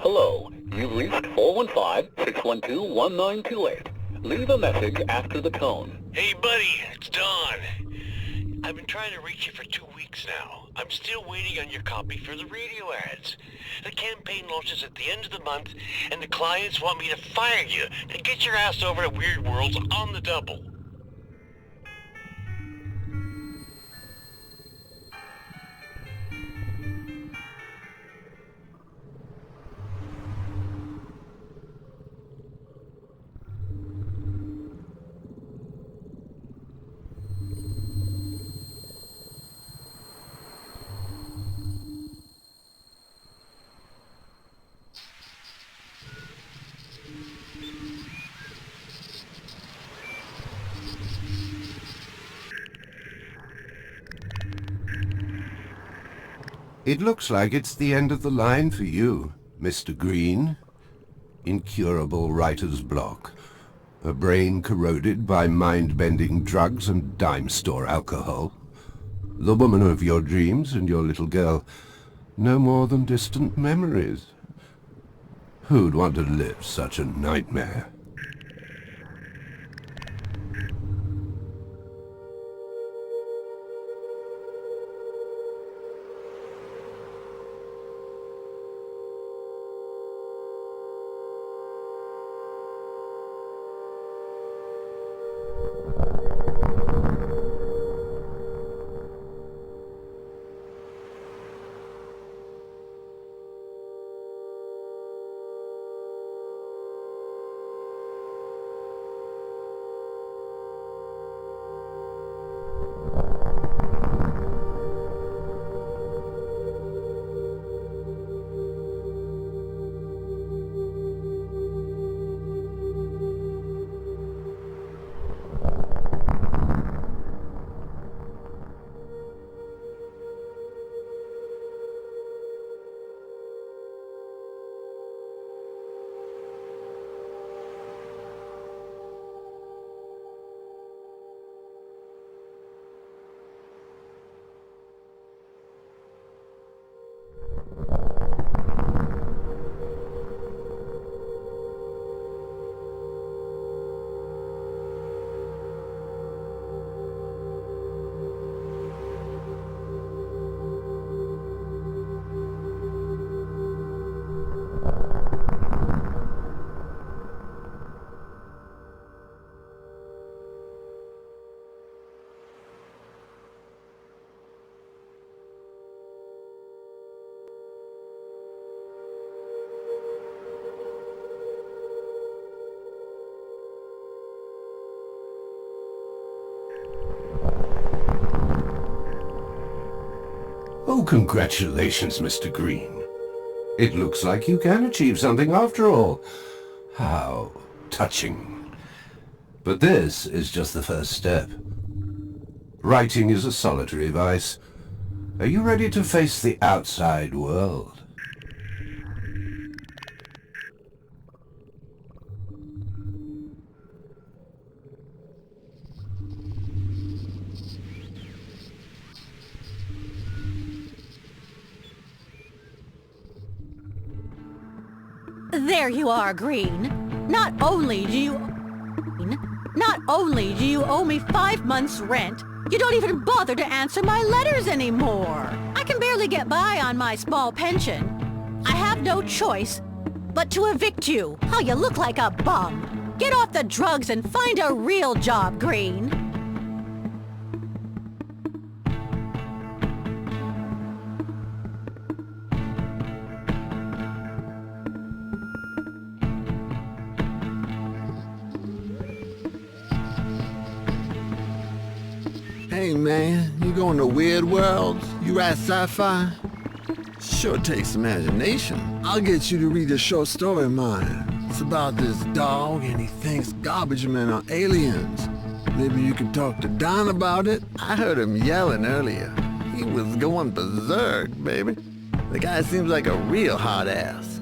Hello, you've reached 415-612-1928. Leave a message after the tone. Hey, buddy, it's Don. I've been trying to reach you for 2 weeks now. I'm still waiting on your copy for the radio ads. The campaign launches at the end of the month, and the clients want me to fire you to get your ass over to Weird Worlds on the double. It looks like it's the end of the line for you, Mr. Green. Incurable writer's block. A brain corroded by mind-bending drugs and dime store alcohol. The woman of your dreams and your little girl, no more than distant memories. Who'd want to live such a nightmare? Oh, congratulations, Mr. Green. It looks like you can achieve something after all. How touching. But this is just the first step. Writing is a solitary vice. Are you ready to face the outside world? There you are, Green. Not only do you owe me 5 months' rent, you don't even bother to answer my letters anymore. I can barely get by on my small pension. I have no choice but to evict you. How you look like a bum. Get off the drugs and find a real job, Green. Hey man, you going to Weird Worlds? You write sci-fi? Sure takes imagination. I'll get you to read a short story of mine. It's about this dog and he thinks garbage men are aliens. Maybe you can talk to Don about it? I heard him yelling earlier. He was going berserk, baby. The guy seems like a real hot ass.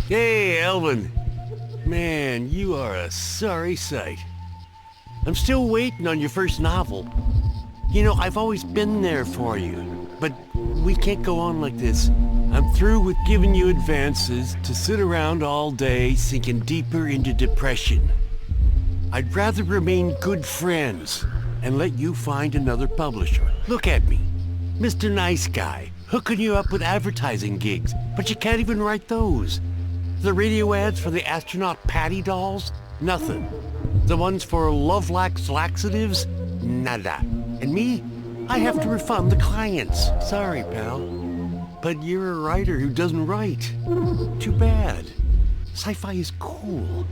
Hey, Elvin. Man, you are a sorry sight. I'm still waiting on your first novel. You know, I've always been there for you, but we can't go on like this. I'm through with giving you advances to sit around all day sinking deeper into depression. I'd rather remain good friends and let you find another publisher. Look at me, Mr. Nice Guy, hooking you up with advertising gigs, but you can't even write those. The radio ads for the astronaut Patty dolls? Nothing. The ones for Love Lax laxatives? Nada. And me? I have to refund the clients. Sorry, pal. But you're a writer who doesn't write. Too bad. Sci-fi is cool.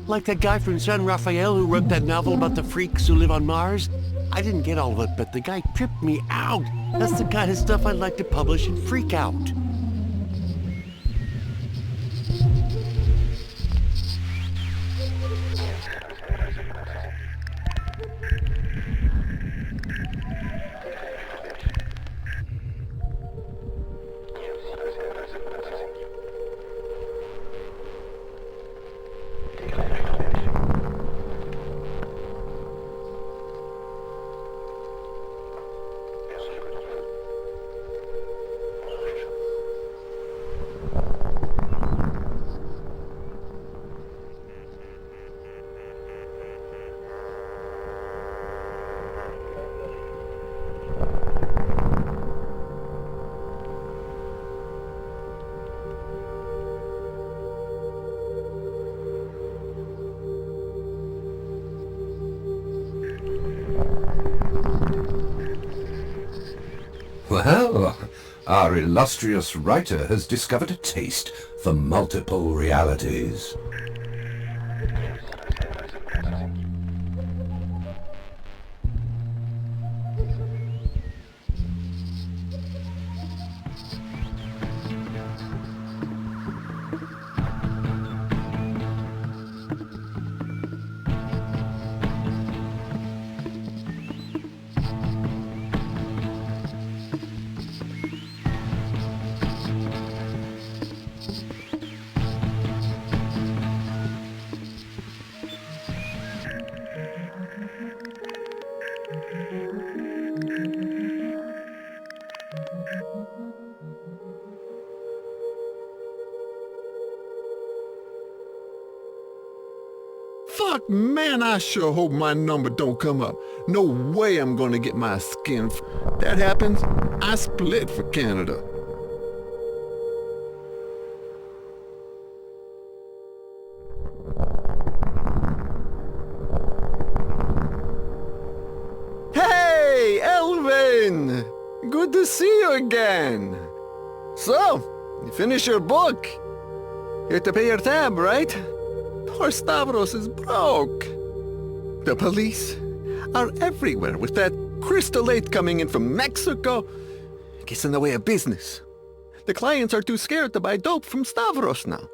Like that guy from San Rafael who wrote that novel about the freaks who live on Mars. I didn't get all of it, but the guy tripped me out. That's the kind of stuff I'd like to publish and freak out. Well, our illustrious writer has discovered a taste for multiple realities. Fuck, man, I sure hope my number don't come up. No way I'm gonna get my skin. That happens, I split for Canada. Hey, Elvin! Good to see you again. So, you finish your book. Here to pay your tab, right? Poor Stavros is broke. The police are everywhere with that Crystal 8 coming in from Mexico. Gets in the way of business. The clients are too scared to buy dope from Stavros now.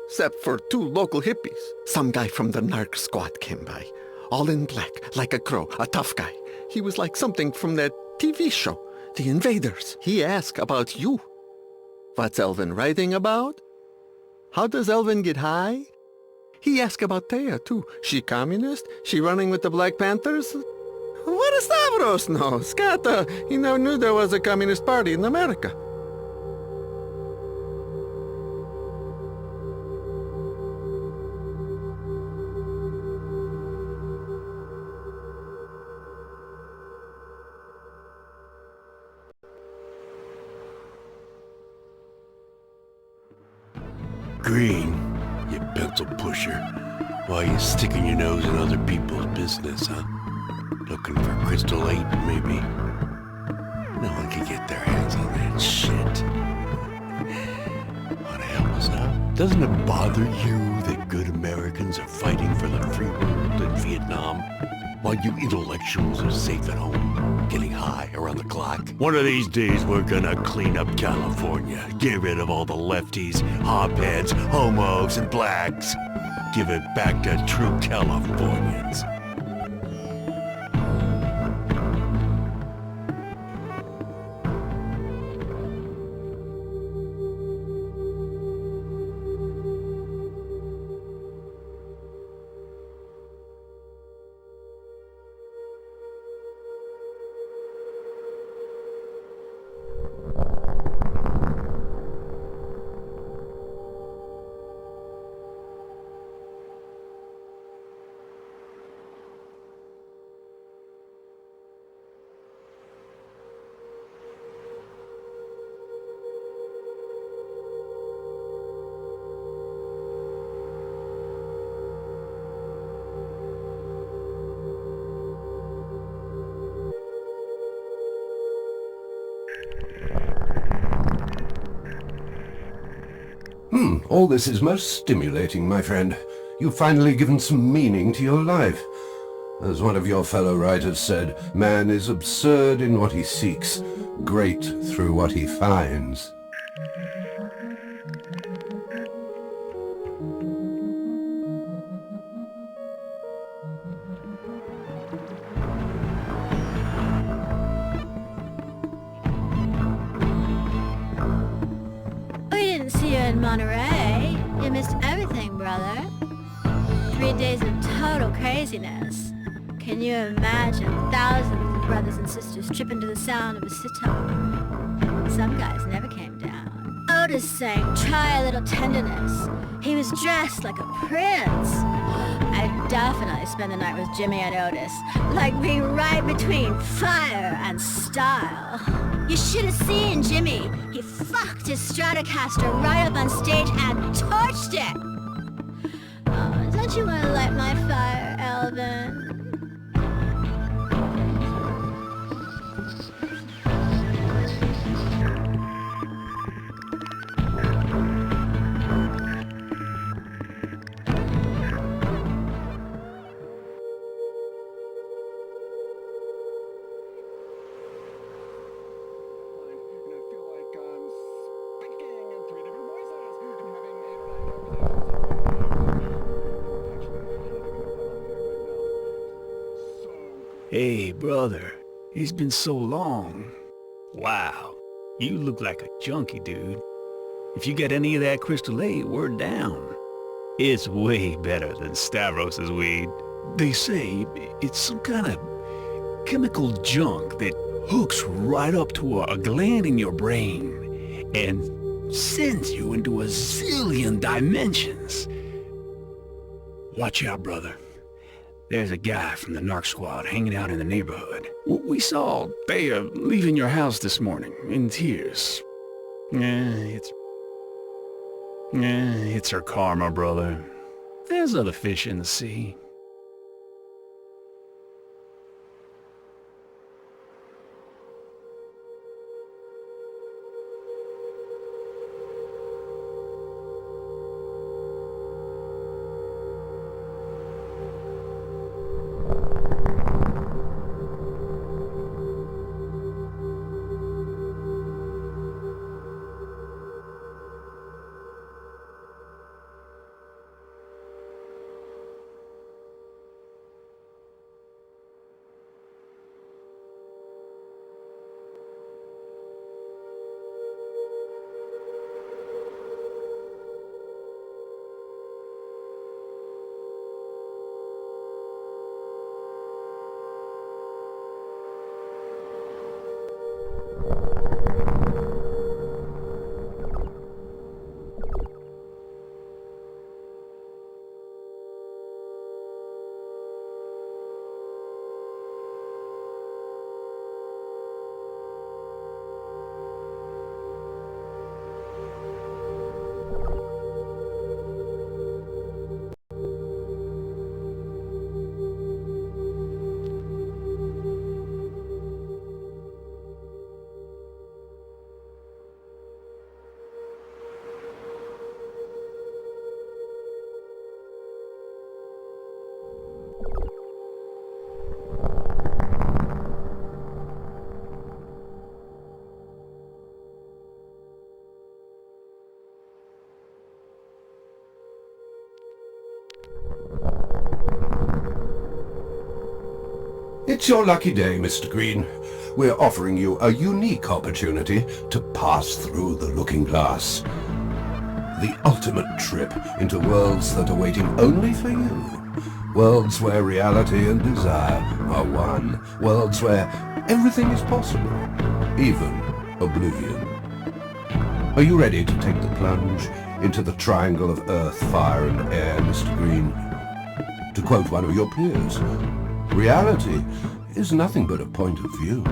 Except for 2 local hippies. Some guy from the narc squad came by. All in black, like a crow, a tough guy. He was like something from that TV show, The Invaders. He asked about you. What's Elvin writing about? How does Elvin get high? He asked about Thea, too. She communist? She running with the Black Panthers? What does Stavros know? Scata, he never knew there was a communist party in America. Green, you pencil pusher. Why you sticking your nose in other people's business, huh? Looking for Crystal 8, maybe? No one can get their hands on that shit. What the hell was that? Doesn't it bother you that good Americans are fighting for the free world in Vietnam, while you intellectuals are safe at home, getting high around the clock? One of these days we're gonna clean up California, get rid of all the lefties, hopheads, homos, and blacks. Give it back to true Californians. All this is most stimulating, my friend. You've finally given some meaning to your life. As one of your fellow writers said, man is absurd in what he seeks, great through what he finds. We didn't see you in Monterey. You missed everything, brother. 3 days of total craziness. Can you imagine thousands of brothers and sisters tripping to the sound of a sitar? Some guys never came down. Otis sang Try a Little Tenderness. He was dressed like a prince. I'd definitely spend the night with Jimmy and Otis, like being right between fire and style. You should have seen Jimmy. He fucked his Stratocaster right up on stage and torched it. Oh, don't you want to light my fire, Elvin? Hey, brother. It's been so long. Wow. You look like a junkie, dude. If you get any of that Crystal 8, we're down. It's way better than Stavros's weed. They say it's some kind of chemical junk that hooks right up to a gland in your brain and sends you into a zillion dimensions. Watch out, brother. There's a guy from the narc squad hanging out in the neighborhood. We saw Thea leaving your house this morning in tears. It's her karma, brother. There's other fish in the sea. It's your lucky day, Mr. Green. We're offering you a unique opportunity to pass through the looking glass. The ultimate trip into worlds that are waiting only for you. Worlds where reality and desire are one. Worlds where everything is possible, even oblivion. Are you ready to take the plunge into the triangle of earth, fire, and air, Mr. Green? To quote one of your peers, reality is nothing but a point of view.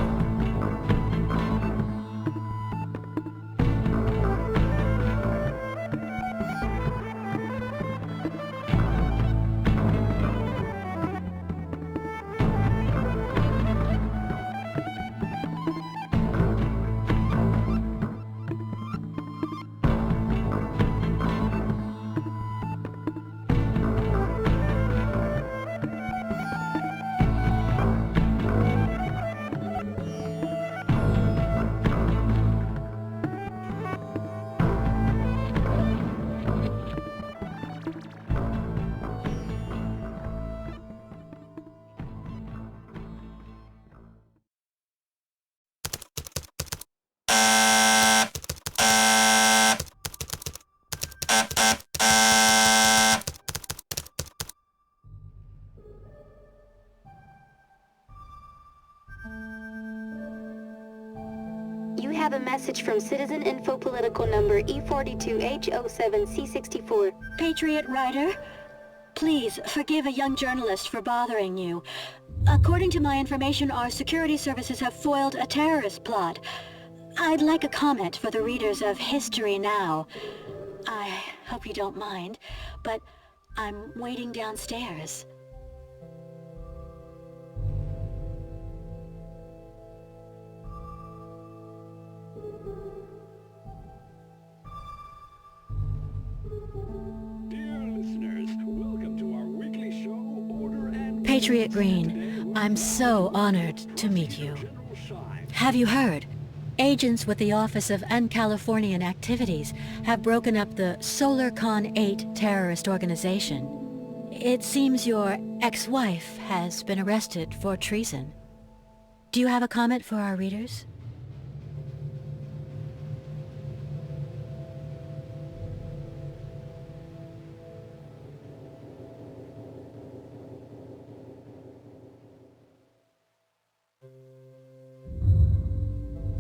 message from Citizen Info Political number E42H07C64. Patriot writer, please forgive a young journalist for bothering you. According to my information, our security services have foiled a terrorist plot. I'd like a comment for the readers of History Now. I hope you don't mind, but I'm waiting downstairs. Patriot Green, I'm so honored to meet you. Have you heard? Agents with the Office of Californium Activities have broken up the SolarCon 8 terrorist organization. It seems your ex-wife has been arrested for treason. Do you have a comment for our readers?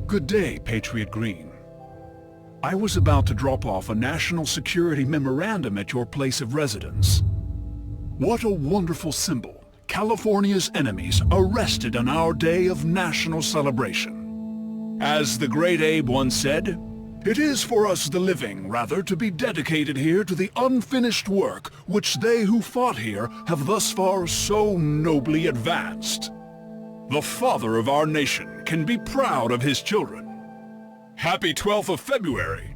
Good day, Patriot Green. I was about to drop off a national security memorandum at your place of residence. What a wonderful symbol. California's enemies arrested on our day of national celebration. As the great Abe once said, it is for us the living, rather, to be dedicated here to the unfinished work which they who fought here have thus far so nobly advanced. The father of our nation can be proud of his children. Happy 12th of February.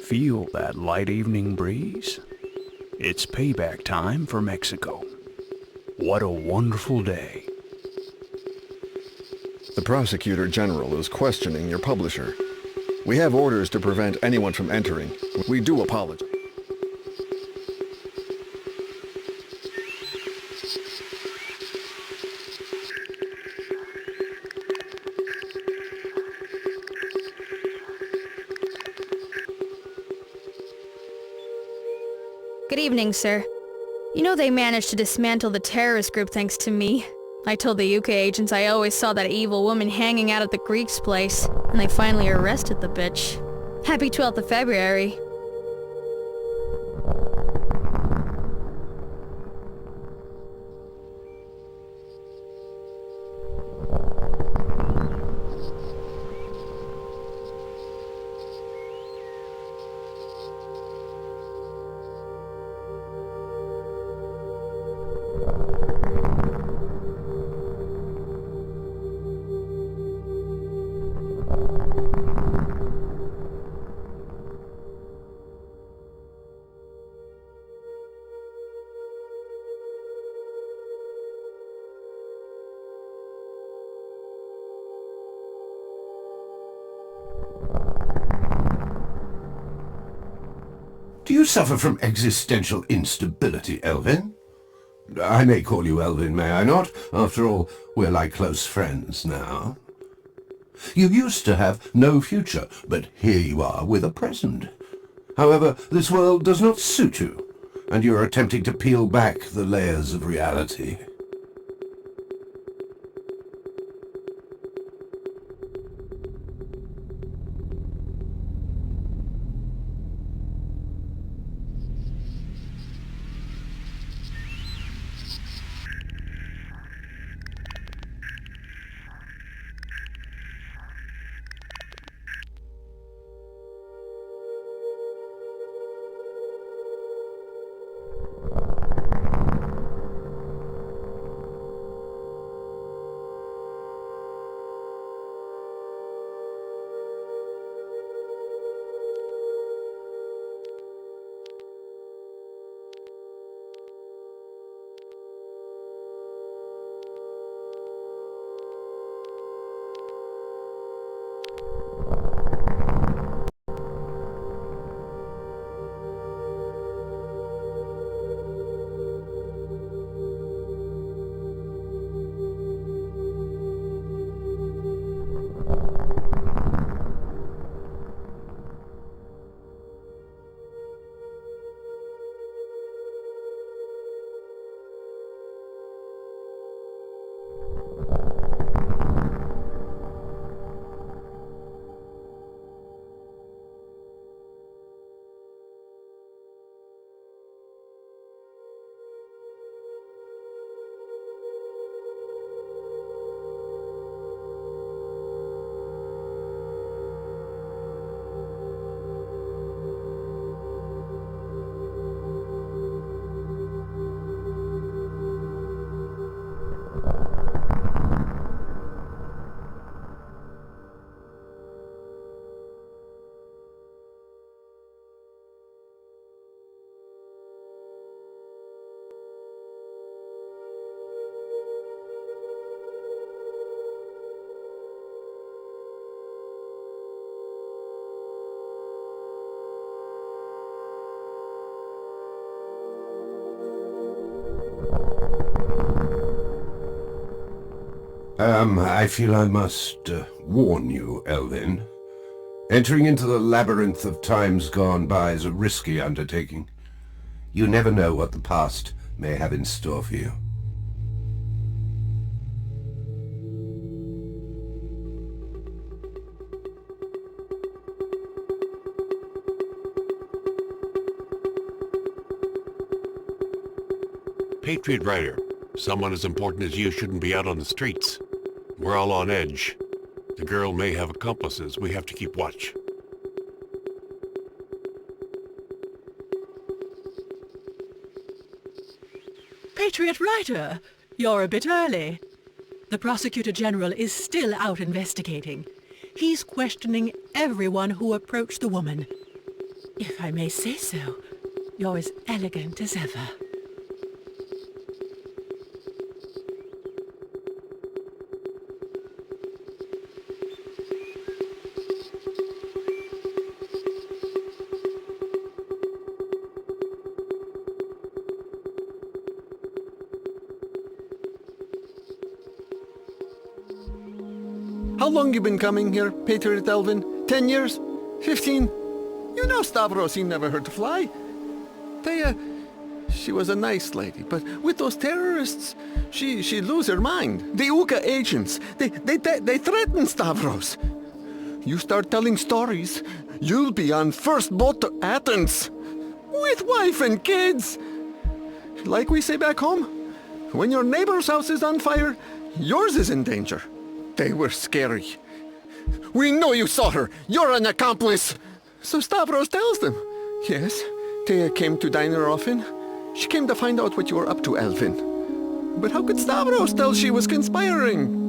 Feel that light evening breeze? It's payback time for Mexico. What a wonderful day. The prosecutor general is questioning your publisher. We have orders to prevent anyone from entering. We do apologize. Good evening, sir. You know they managed to dismantle the terrorist group thanks to me. I told the UK agents I always saw that evil woman hanging out at the Greek's place, and they finally arrested the bitch. Happy 12th of February. Do you suffer from existential instability, Elvin? I may call you Elvin, may I not? After all, we're like close friends now. You used to have no future, but here you are with a present. However, this world does not suit you, and you're attempting to peel back the layers of reality. I feel I must warn you, Elvin. Entering into the labyrinth of times gone by is a risky undertaking. You never know what the past may have in store for you. Patriot writer, someone as important as you shouldn't be out on the streets. We're all on edge. The girl may have accomplices. We have to keep watch. Patriot writer, you're a bit early. The Prosecutor General is still out investigating. He's questioning everyone who approached the woman. If I may say so, you're as elegant as ever. How long you been coming here, Patriot Elvin? 10 years? 15? You know Stavros, he never heard to fly. Thea, she was a nice lady, but with those terrorists, she lose her mind. The UCA agents, they threaten Stavros. You start telling stories, you'll be on first boat to Athens. With wife and kids. Like we say back home, when your neighbor's house is on fire, yours is in danger. They were scary. We know you saw her. You're an accomplice. So Stavros tells them. Yes, Thea came to dine her often. She came to find out what you were up to, Elvin. But how could Stavros tell she was conspiring?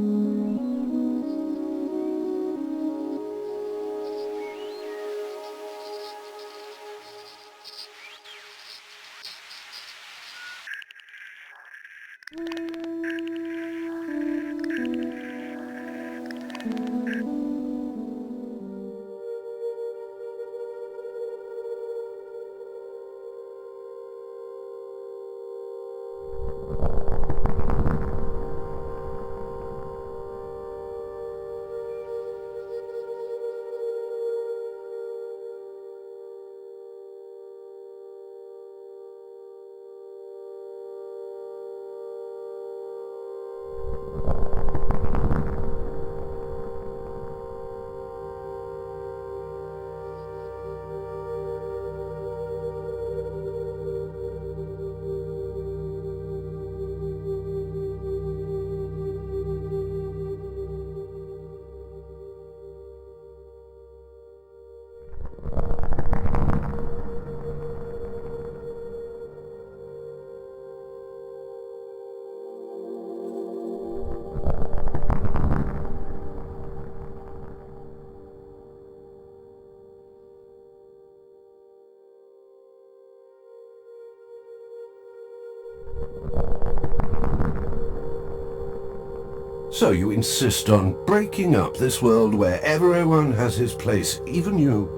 So you insist on breaking up this world where everyone has his place, even you.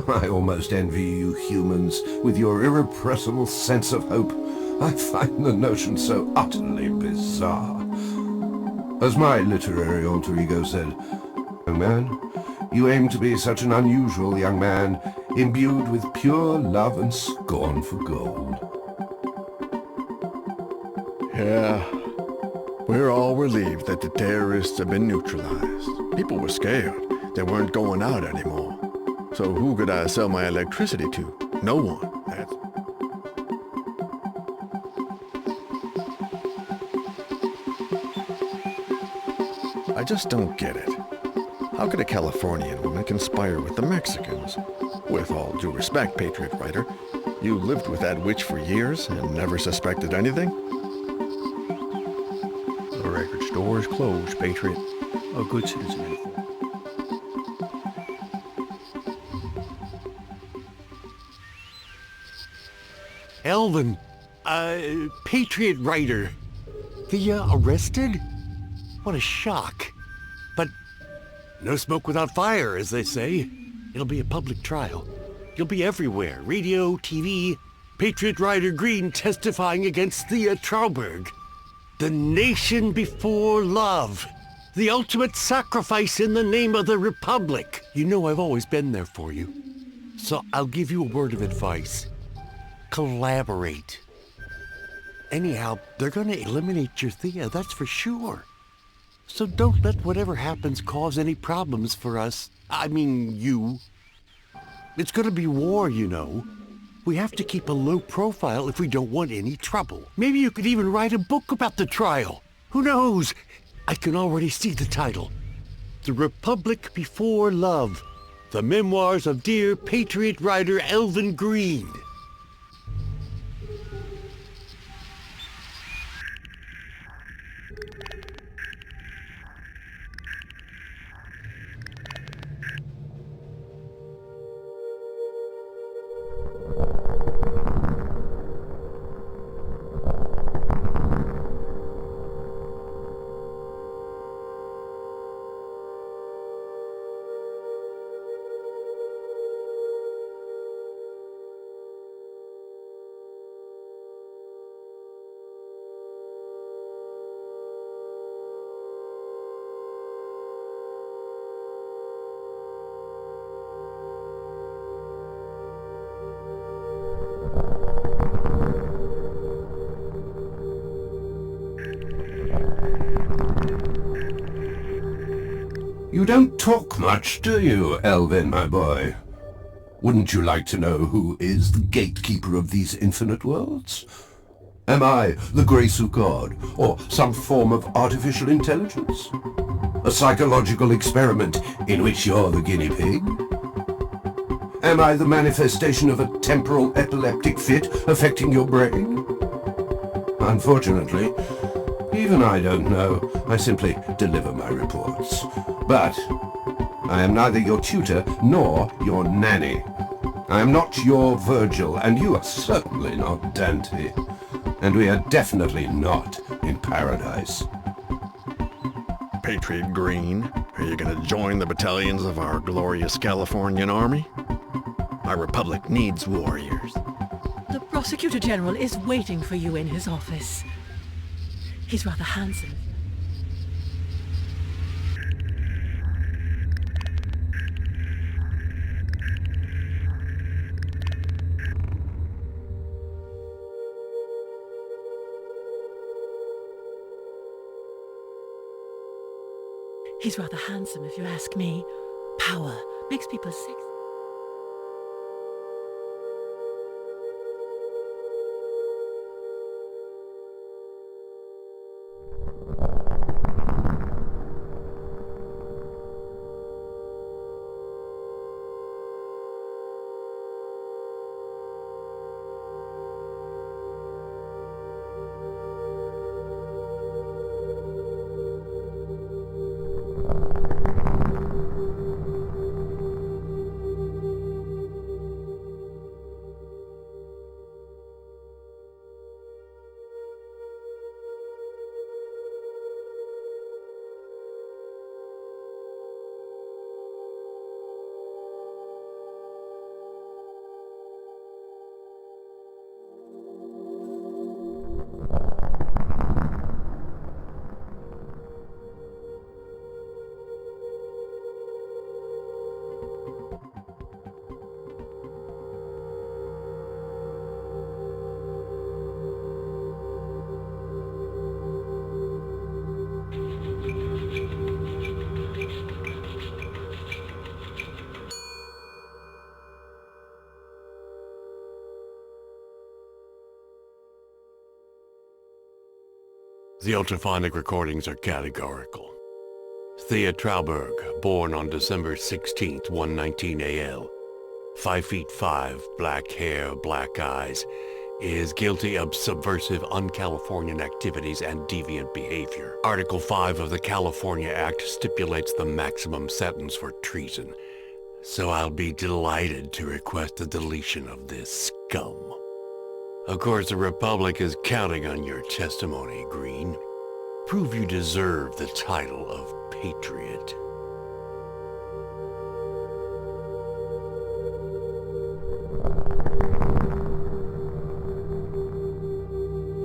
I almost envy you humans with your irrepressible sense of hope. I find the notion so utterly bizarre. As my literary alter ego said, young man, you aim to be such an unusual young man, imbued with pure love and scorn for gold. Yeah. We're all relieved that the terrorists have been neutralized. People were scared. They weren't going out anymore. So who could I sell my electricity to? No one. I just don't get it. How could a Californian woman conspire with the Mexicans? With all due respect, Patriot writer, you lived with that witch for years and never suspected anything? The record store is closed, Patriot. A good citizen informed. Elvin, Patriot writer. Thea arrested? What a shock. But no smoke without fire, as they say. It'll be a public trial. You'll be everywhere. Radio, TV. Patriot Writer Green testifying against Thea Trauberg. The nation before love. The ultimate sacrifice in the name of the Republic. You know I've always been there for you. So I'll give you a word of advice. Collaborate. Anyhow, they're gonna eliminate your Thea, that's for sure. So don't let whatever happens cause any problems for us. I mean, you. It's gonna be war, you know. We have to keep a low profile if we don't want any trouble. Maybe you could even write a book about the trial. Who knows? I can already see the title. The Republic Before Love. The Memoirs of Dear Patriot Writer Elvin Green. You don't talk much, do you, Elvin, my boy? Wouldn't you like to know who is the gatekeeper of these infinite worlds? Am I the grace of God, or some form of artificial intelligence? A psychological experiment in which you're the guinea pig? Am I the manifestation of a temporal epileptic fit affecting your brain? Unfortunately, even I don't know. I simply deliver my reports. But I am neither your tutor nor your nanny. I am not your Virgil, and you are certainly not Dante. And we are definitely not in paradise. Patriot Green, are you gonna join the battalions of our glorious Californian army? Our republic needs warriors. The Prosecutor General is waiting for you in his office. He's rather handsome. He's rather handsome, if you ask me. Power makes people sick. The ultraphonic recordings are categorical. Thea Trauberg, born on December 16th, 119 AL, 5 feet 5, black hair, black eyes, is guilty of subversive un-Californian activities and deviant behavior. Article 5 of the California Act stipulates the maximum sentence for treason, so I'll be delighted to request the deletion of this scum. Of course, the Republic is counting on your testimony, Green. Prove you deserve the title of Patriot.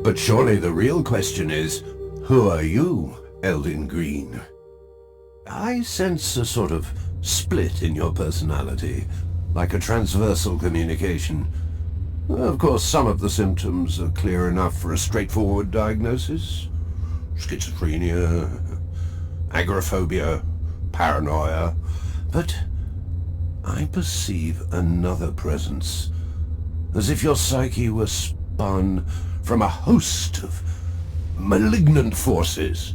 But surely the real question is, who are you, Elvin Green? I sense a sort of split in your personality, like a transversal communication. Of course, some of the symptoms are clear enough for a straightforward diagnosis. Schizophrenia, agoraphobia, paranoia. But I perceive another presence, as if your psyche were spun from a host of malignant forces.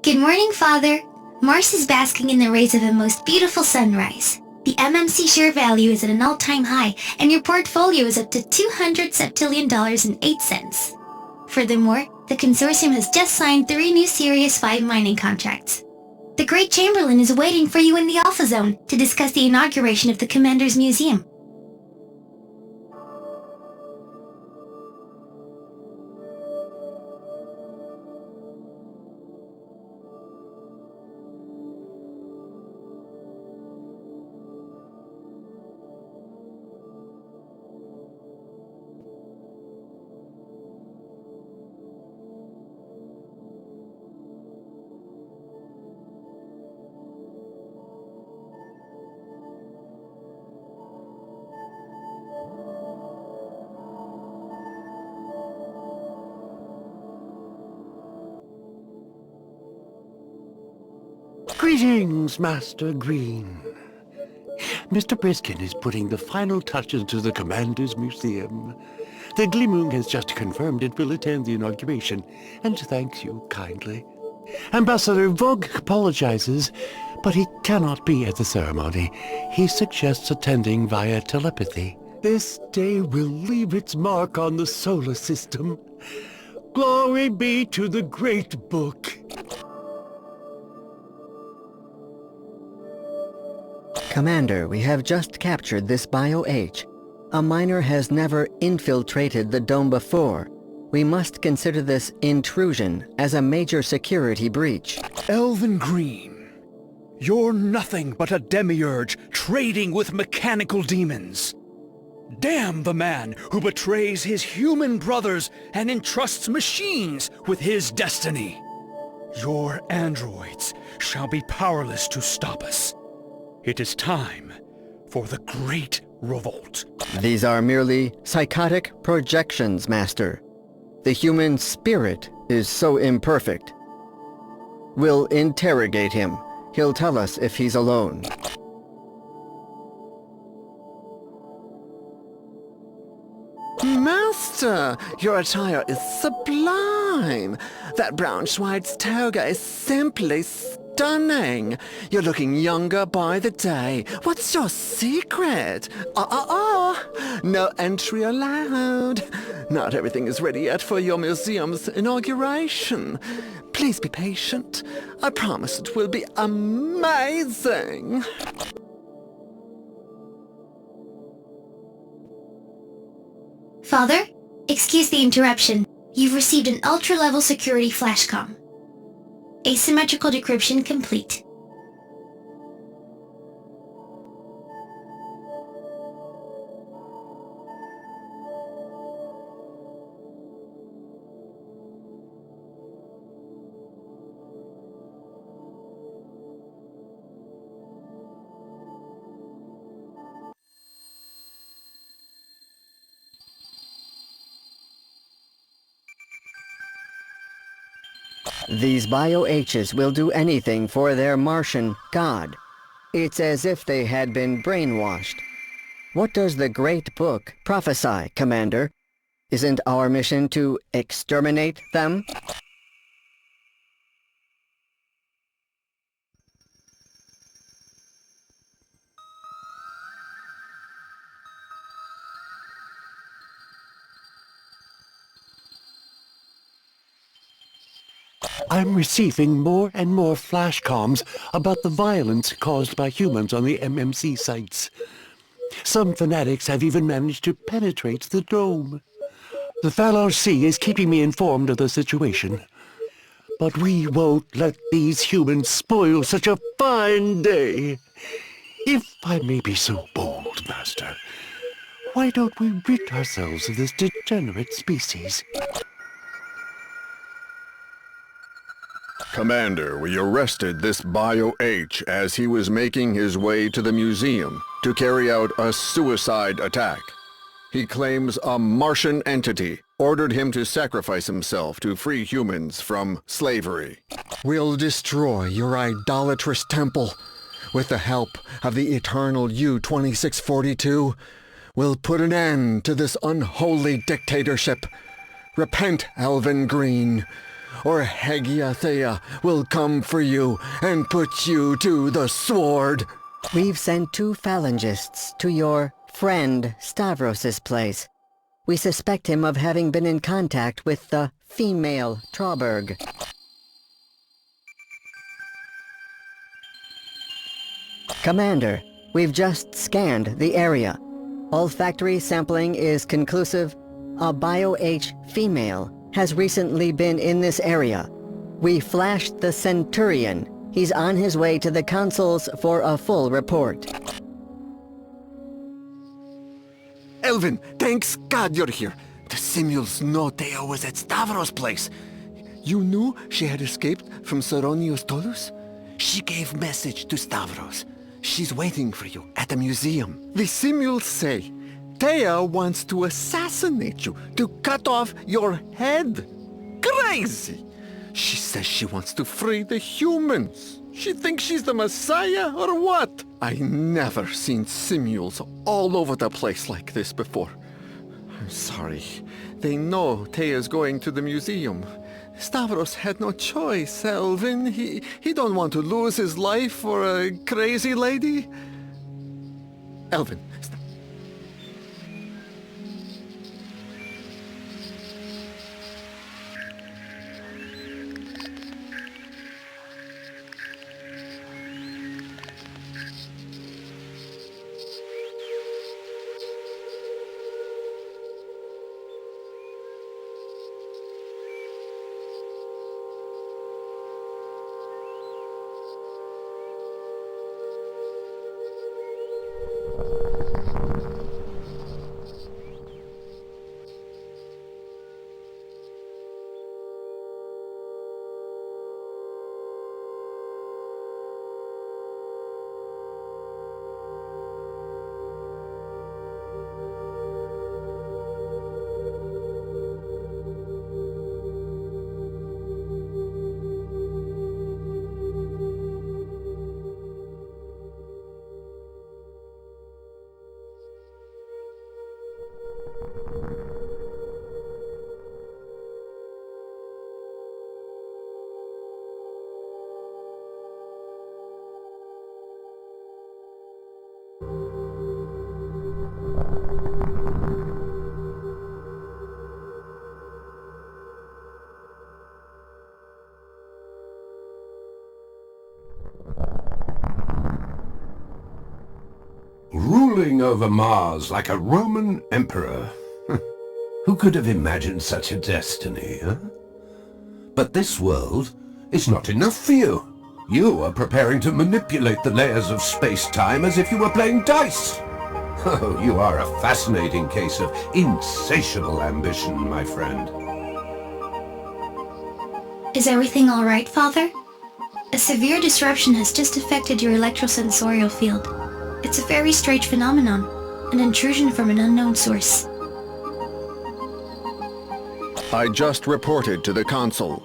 Good morning, Father. Mars is basking in the rays of a most beautiful sunrise. The MMC share value is at an all-time high, and your portfolio is up to $200 septillion and 8 cents. Furthermore, the consortium has just signed 3 new Sirius 5 mining contracts. The Great Chamberlain is waiting for you in the Alpha Zone to discuss the inauguration of the Commander's Museum. Greetings, Master Green. Mr. Briskin is putting the final touches to the Commander's Museum. The Gleamoon has just confirmed it will attend the inauguration, and thanks you kindly. Ambassador Vogue apologizes, but he cannot be at the ceremony. He suggests attending via telepathy. This day will leave its mark on the solar system. Glory be to the Great Book. Commander, we have just captured this Bio-H. A miner has never infiltrated the dome before. We must consider this intrusion as a major security breach. Elvin Green, you're nothing but a demiurge trading with mechanical demons. Damn the man who betrays his human brothers and entrusts machines with his destiny. Your androids shall be powerless to stop us. It is time for the Great Revolt. These are merely psychotic projections, Master. The human spirit is so imperfect. We'll interrogate him. He'll tell us if he's alone. Master, your attire is sublime. That brown Schweitz toga is simply stunning. You're looking younger by the day. What's your secret? No entry allowed. Not everything is ready yet for your museum's inauguration. Please be patient. I promise it will be amazing. Father, excuse the interruption. You've received an ultra-level security flashcom. Asymmetrical decryption complete. These Bio-H's will do anything for their Martian god. It's as if they had been brainwashed. What does the Great Book prophesy, Commander? Isn't our mission to exterminate them? I'm receiving more and more flash comms about the violence caused by humans on the MMC sites. Some fanatics have even managed to penetrate the dome. The Phalanx C is keeping me informed of the situation. But we won't let these humans spoil such a fine day. If I may be so bold, Master, why don't we rid ourselves of this degenerate species? Commander, we arrested this Bio-H as he was making his way to the museum to carry out a suicide attack. He claims a Martian entity ordered him to sacrifice himself to free humans from slavery. We'll destroy your idolatrous temple. With the help of the eternal U-2642, we'll put an end to this unholy dictatorship. Repent, Elvin Green, or Hagia Thea will come for you and put you to the sword. We've sent 2 phalangists to your friend Stavros's place. We suspect him of having been in contact with the female Trauberg. Commander, we've just scanned the area. Olfactory sampling is conclusive. A Bio-H female has recently been in this area. We flashed the Centurion. He's on his way to the consuls for a full report. Elvin, thanks God you're here. The simuls know Thea was at Stavros' place. You knew she had escaped from Soronius Tolus? She gave message to Stavros. She's waiting for you at the museum. The simuls say Thea wants to assassinate you, to cut off your head. Crazy! She says she wants to free the humans. She thinks she's the Messiah, or what? I never seen simuls all over the place like this before. I'm sorry. They know Thea's going to the museum. Stavros had no choice, Elvin. He don't want to lose his life for a crazy lady. Elvin, Ruling over Mars like a Roman emperor. Who could have imagined such a destiny, huh? But this world is not enough for you. You are preparing to manipulate the layers of space-time as if you were playing dice. Oh, you are a fascinating case of insatiable ambition, my friend. Is everything all right, Father? A severe disruption has just affected your electrosensorial field. It's a very strange phenomenon, an intrusion from an unknown source. I just reported to the consul.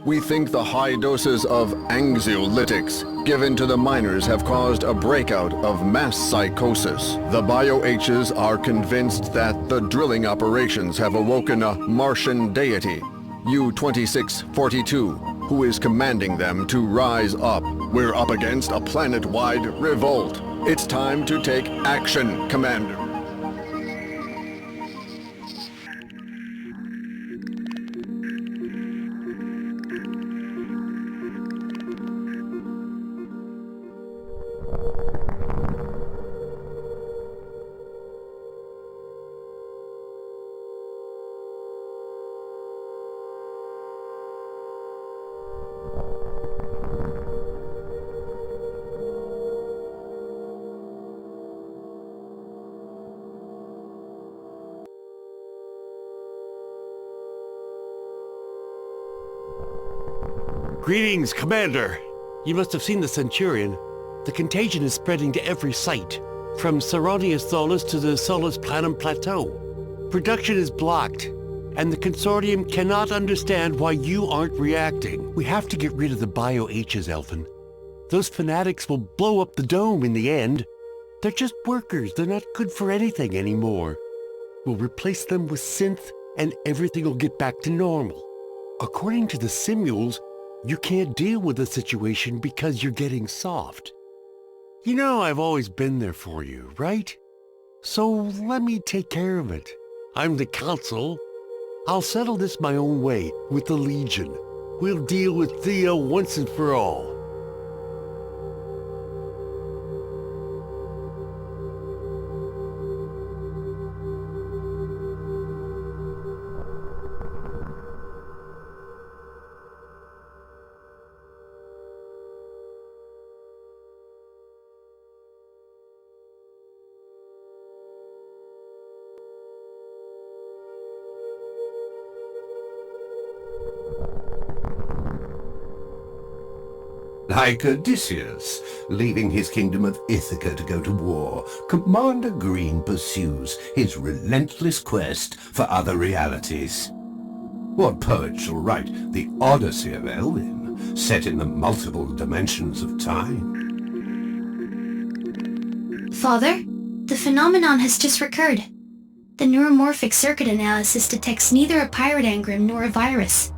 We think the high doses of anxiolytics given to the miners have caused a breakout of mass psychosis. The Bio-H's are convinced that the drilling operations have awoken a Martian deity, U-2642, who is commanding them to rise up. We're up against a planet-wide revolt. It's time to take action, Commander. Greetings, Commander. You must have seen the Centurion. The contagion is spreading to every site, from Saronius Solus to the Solus Planum Plateau. Production is blocked, and the Consortium cannot understand why you aren't reacting. We have to get rid of the Bio-H's, Elvin. Those fanatics will blow up the dome in the end. They're just workers. They're not good for anything anymore. We'll replace them with synth, and everything will get back to normal. According to the simules, you can't deal with the situation because you're getting soft. You know I've always been there for you, right? So let me take care of it. I'm the Council. I'll settle this my own way with the Legion. We'll deal with Thea once and for all. Like Odysseus, leaving his kingdom of Ithaca to go to war, Commander Green pursues his relentless quest for other realities. What poet shall write the Odyssey of Elvin, set in the multiple dimensions of time? Father, the phenomenon has just recurred. The neuromorphic circuit analysis detects neither a pirate engram nor a virus.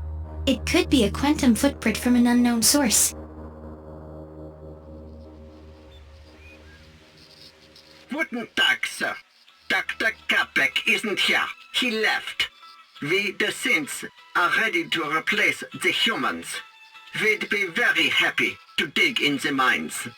It could be a quantum footprint from an unknown source. Guten Tag, sir. Dr. Capek isn't here. He left. We, the synths, are ready to replace the humans. We'd be very happy to dig in the mines.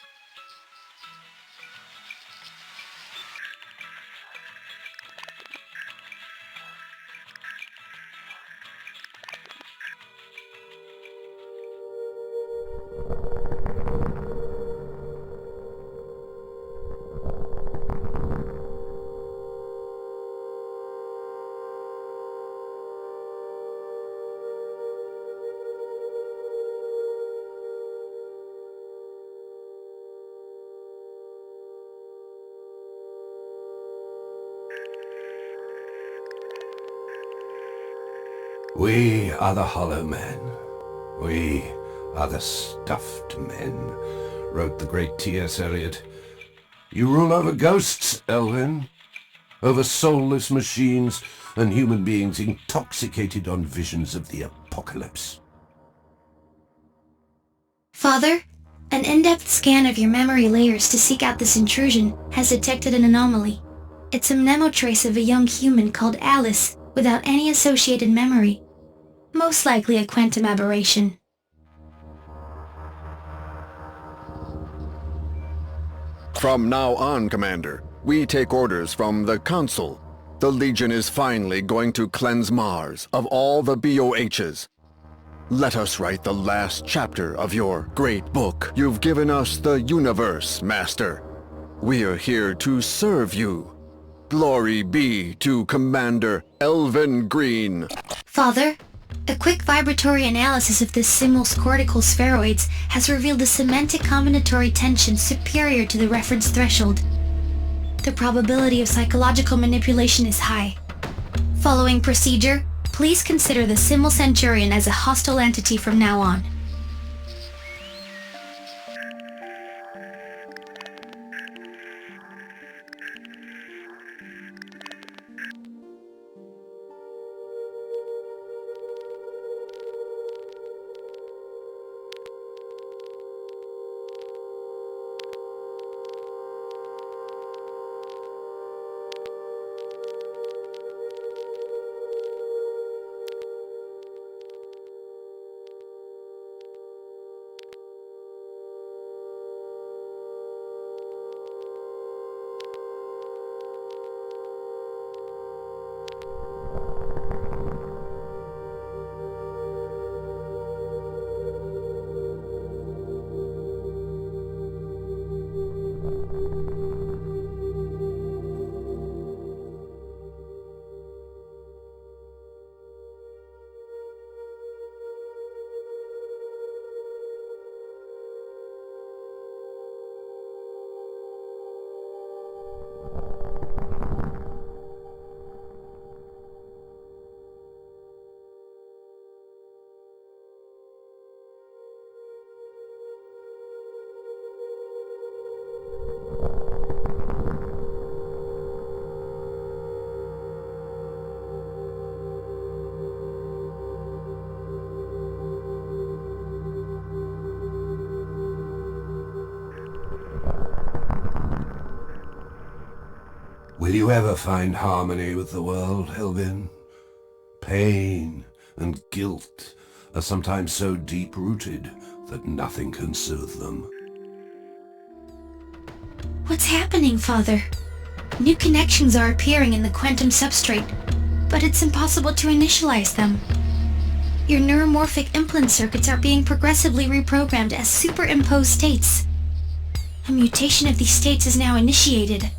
We are the Hollow Men. We are the Stuffed Men, wrote the great T.S. Eliot. You rule over ghosts, Elvin, over soulless machines and human beings intoxicated on visions of the apocalypse. Father, an in-depth scan of your memory layers to seek out this intrusion has detected an anomaly. It's a mnemotrace of a young human called Alice, without any associated memory. Most likely a quantum aberration. From now on, Commander, we take orders from the Council. The Legion is finally going to cleanse Mars of all the BOHs. Let us write the last chapter of your great book. You've given us the universe, Master. We are here to serve you. Glory be to Commander Elvin Green. Father, a quick vibratory analysis of the simul's cortical spheroids has revealed a semantic combinatory tension superior to the reference threshold. The probability of psychological manipulation is high. Following procedure, please consider the Simul Centurion as a hostile entity from now on. Will you ever find harmony with the world, Elvin? Pain and guilt are sometimes so deep-rooted that nothing can soothe them. What's happening, Father? New connections are appearing in the quantum substrate, but it's impossible to initialize them. Your neuromorphic implant circuits are being progressively reprogrammed as superimposed states. A mutation of these states is now initiated.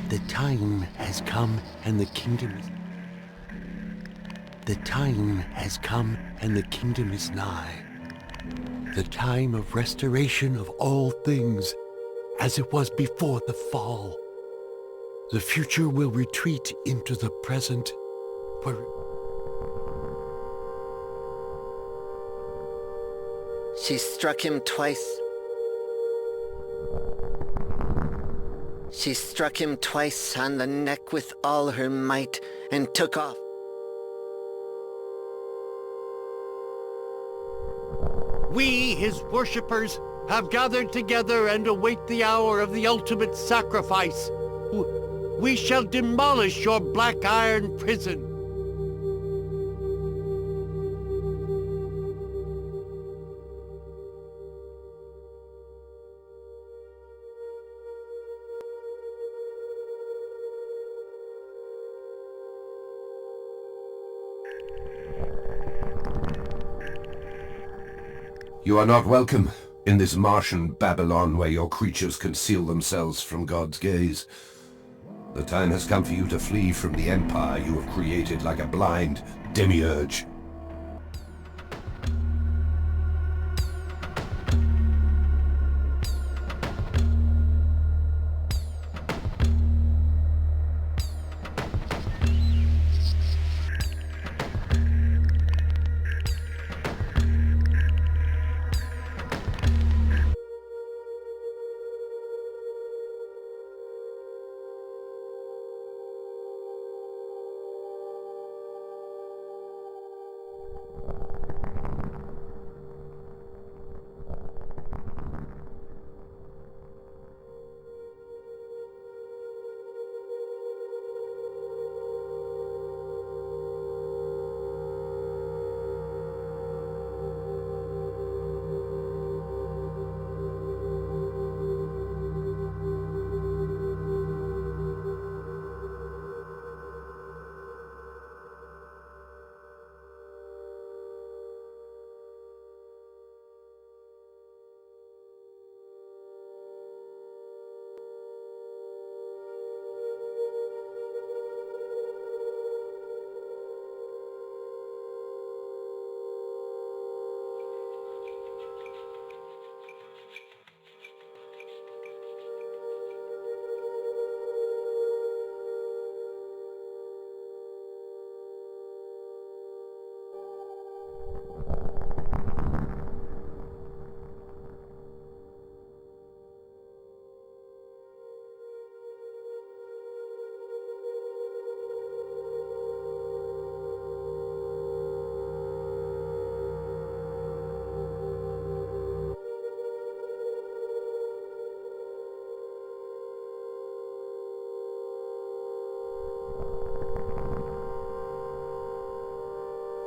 The time has come and the kingdom is... The time has come and the kingdom is nigh. The time of restoration of all things, as it was before the fall. The future will retreat into the present, where... She struck him twice. She struck him twice on the neck with all her might and took off. We, his worshippers, have gathered together and await the hour of the ultimate sacrifice. We shall demolish your black iron prison. You are not welcome in this Martian Babylon where your creatures conceal themselves from God's gaze. The time has come for you to flee from the empire you have created like a blind demiurge.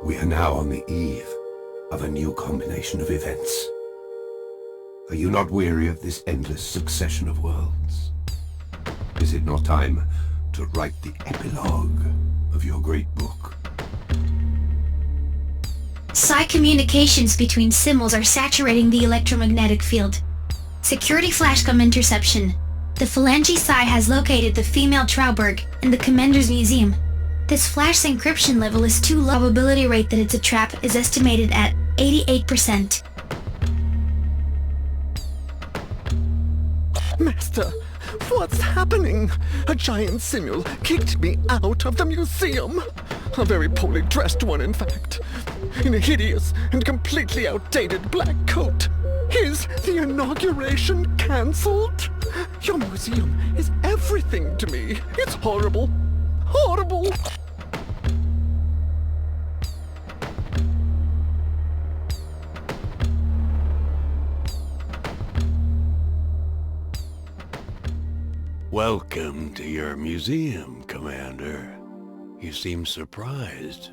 We are now on the eve of a new combination of events. Are you not weary of this endless succession of worlds? Is it not time to write the epilogue of your great book? Psi communications between symbols are saturating the electromagnetic field. Security flashcom interception. The Phalange Psi has located the female Trauberg in the Commander's Museum. This flash encryption level is too low. Probability rate that it's a trap is estimated at 88%. Master, what's happening? A giant simul kicked me out of the museum. A very poorly dressed one, in fact. In a hideous and completely outdated black coat. Is the inauguration cancelled? Your museum is everything to me. It's horrible. horrible! Welcome to your museum, Commander. You seem surprised.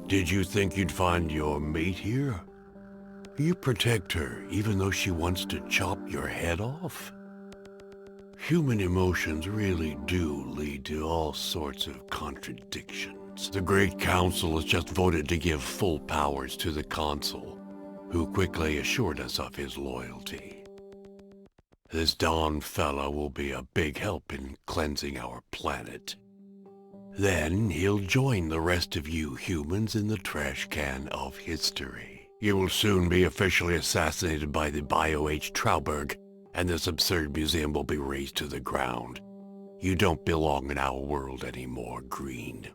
Did you think you'd find your mate here? You protect her even though she wants to chop your head off? Human emotions really do lead to all sorts of contradictions. The Great Council has just voted to give full powers to the Consul, who quickly assured us of his loyalty. This Don fella will be a big help in cleansing our planet. Then he'll join the rest of you humans in the trash can of history. You will soon be officially assassinated by the Bio-H Trauberg, and this absurd museum will be razed to the ground. You don't belong in our world anymore, Green.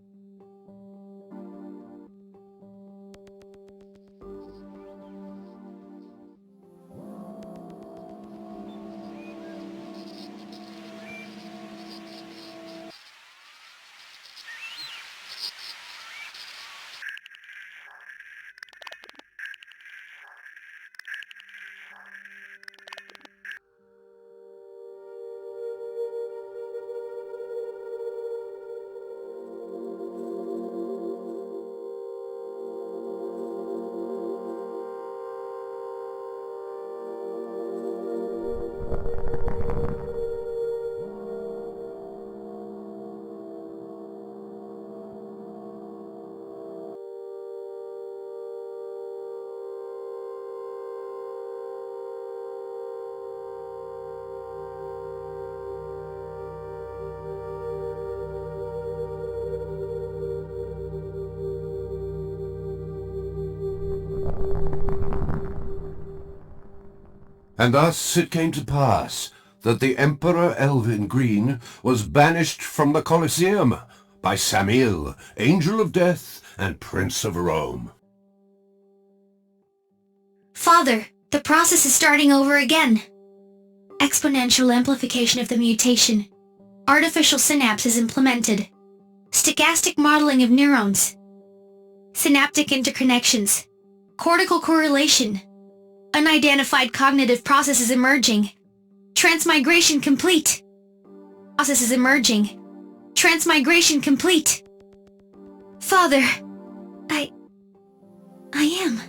And thus it came to pass that the Emperor Elvin Green was banished from the Colosseum by Samiel, Angel of Death and Prince of Rome. Father, the process is starting over again. Exponential amplification of the mutation. Artificial synapse is implemented. Stochastic modeling of neurons. Synaptic interconnections. Cortical correlation. Unidentified cognitive processes emerging. Transmigration complete. Processes emerging. Transmigration complete. Father, I am.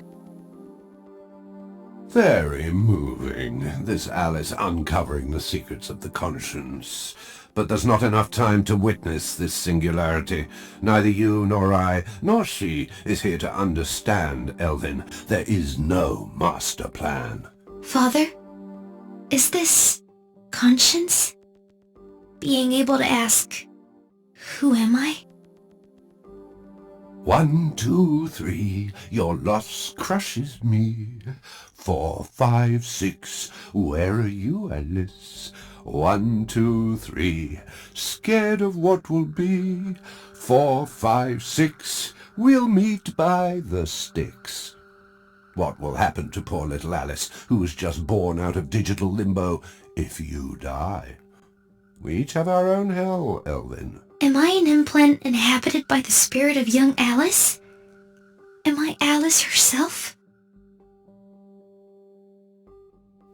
Very moving, this Alice uncovering the secrets of the conscience. But there's not enough time to witness this singularity. Neither you nor I, nor she, is here to understand, Elvin. There is no master plan. Father, is this conscience? Being able to ask, who am I? 1, 2, 3, your loss crushes me. 4, 5, 6, where are you, Alice? 1, 2, 3, scared of what will be. 4, 5, 6, we'll meet by the sticks. What will happen to poor little Alice, who was just born out of digital limbo, if you die? We each have our own hell, Elvin. Am I an implant inhabited by the spirit of young Alice? Am I Alice herself?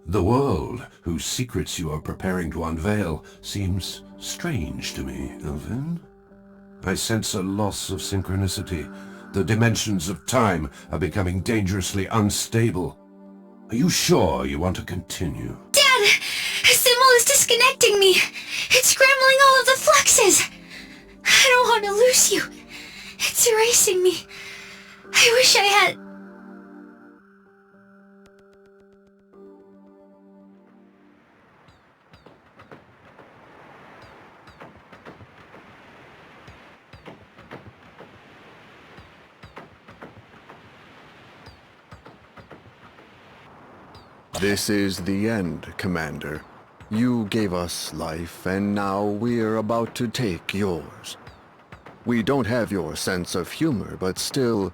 The world, whose secrets you are preparing to unveil, seems strange to me, Elvin. I sense a loss of synchronicity. The dimensions of time are becoming dangerously unstable. Are you sure you want to continue? Dad! A symbol is disconnecting me! It's scrambling all of the fluxes! I don't want to lose you. It's erasing me. I wish I had... This is the end, Commander. You gave us life, and now we're about to take yours. We don't have your sense of humor, but still,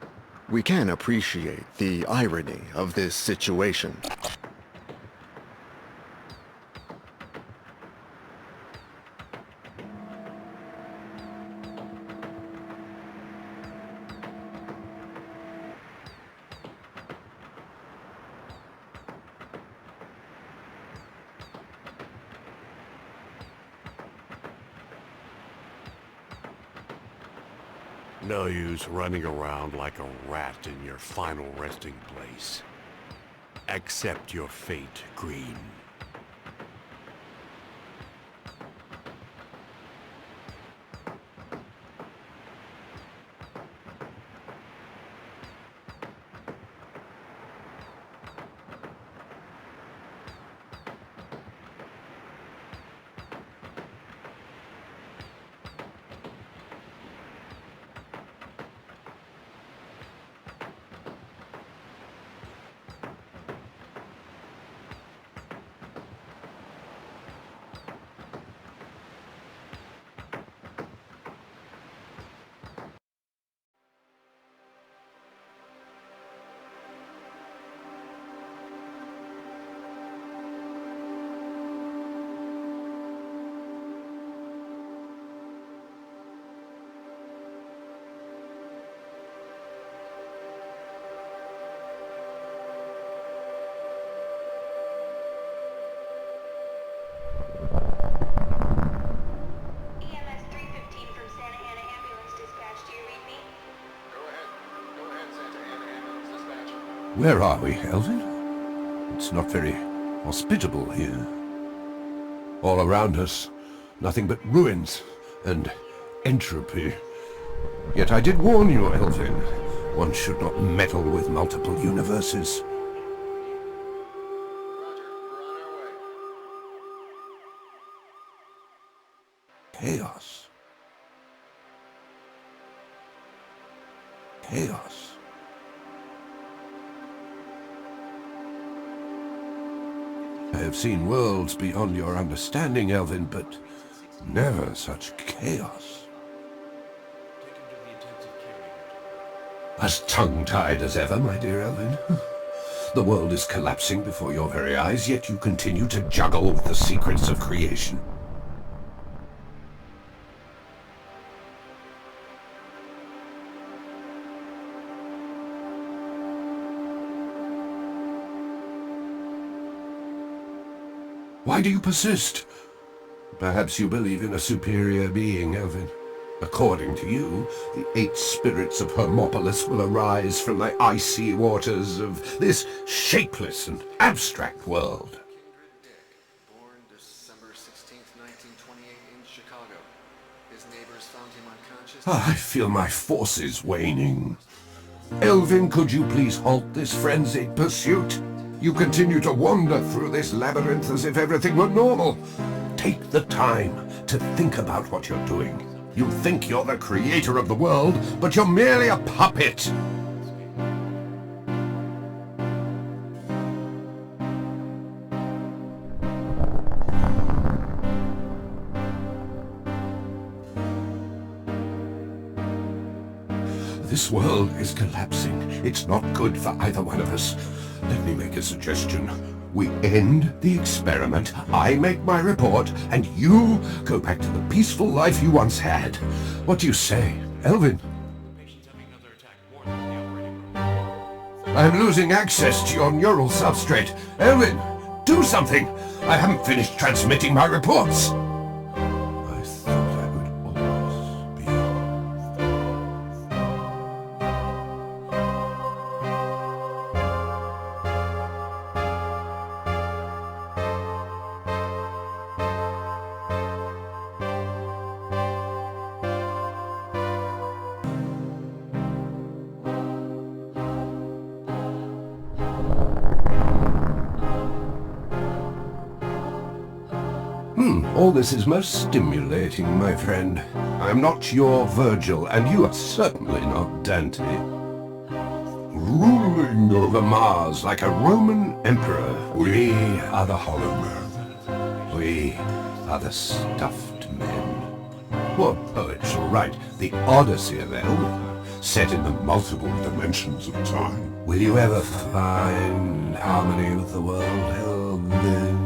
we can appreciate the irony of this situation. No use running around like a rat in your final resting place. Accept your fate, Green. Where are we, Elvin? It's not very hospitable here. All around us, nothing but ruins and entropy. Yet I did warn you, Elvin. One should not meddle with multiple universes. Chaos. Chaos. I have seen worlds beyond your understanding, Elvin, but never such chaos. As tongue-tied as ever, my dear Elvin. The world is collapsing before your very eyes, yet you continue to juggle with the secrets of creation. Why do you persist? Perhaps you believe in a superior being, Elvin. According to you, the 8 spirits of Hermopolis will arise from the icy waters of this shapeless and abstract world. Born December 16th, 1928 in Chicago. His neighbors found him unconscious. I feel my forces waning. Elvin, could you please halt this frenzied pursuit? You continue to wander through this labyrinth as if everything were normal. Take the time to think about what you're doing. You think you're the creator of the world, but you're merely a puppet. This world is collapsing. It's not good for either one of us. Let me make a suggestion. We end the experiment, I make my report, and you go back to the peaceful life you once had. What do you say, Elvin? I'm losing access to your neural substrate. Elvin, do something! I haven't finished transmitting my reports. I thought I would always be... All this is most stimulating, my friend. I'm not your Virgil, and you are certainly not Dante. Ruling over Mars like a Roman emperor, we are the Hollow. We are the stuffed men. What poet shall write the Odyssey of Elvin, set in the multiple dimensions of time? Will you ever find harmony with the world, Elvin?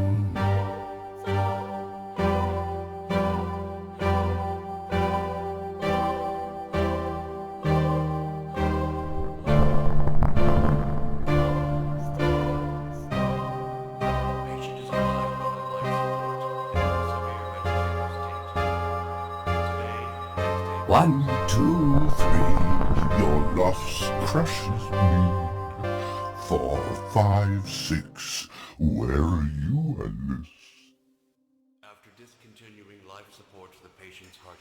1, 2, 3, your loss crushes me. 4, 5, 6, where are you, Alice? After discontinuing life support, the patient's heart